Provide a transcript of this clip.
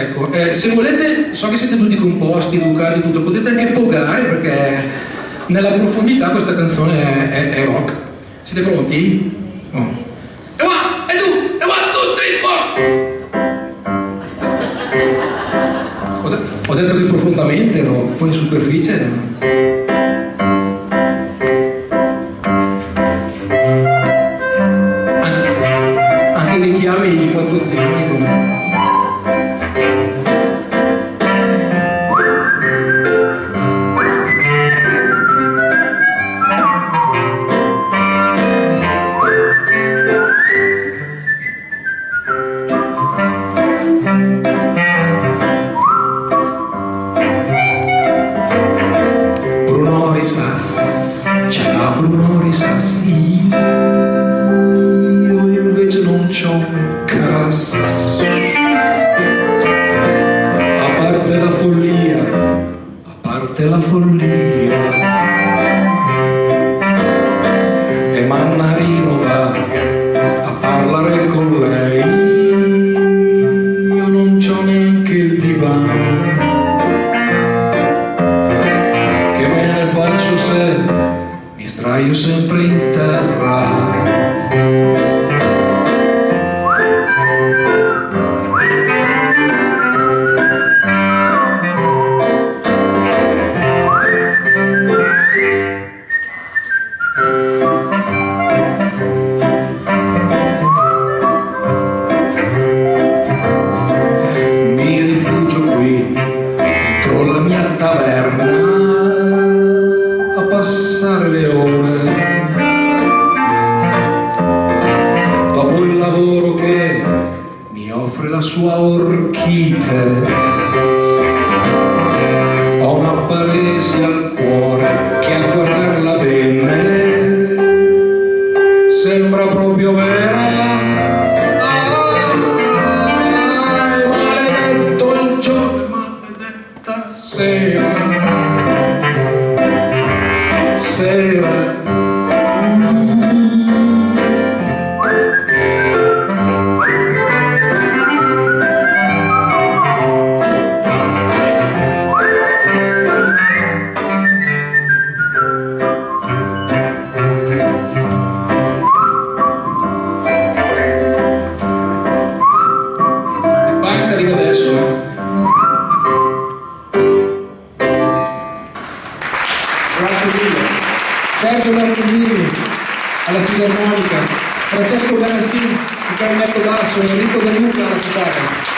Ecco, se volete, so che siete tutti composti, educati, tutto, potete anche pogare perché nella profondità questa canzone è rock. Siete pronti? Oh. E one, e due, e one, two, three, four! Ho detto che profondamente rock, poi in superficie no. Anche dei chiavi fantozioni come... C'era Bruno Risassi, io invece non c'ho un cazzo. A parte la follia, e Mannarino va a parlare con lei, io non c'ho neanche il divano, che me ne faccio se mi sdraio sempre in terra. Mi rifugio qui dentro la mia taverna a passare le ore, dopo il lavoro che mi offre la sua orchite. Ho una paresi al cuore che a guardarla bene sembra proprio vera. Maledetto il giorno, maledetta sera. Arriva adesso. Grazie mille. Sergio Martesini alla fisarmonica, Francesco Garassini, il clarinetto basso, Enrico De Luca alla chitarra.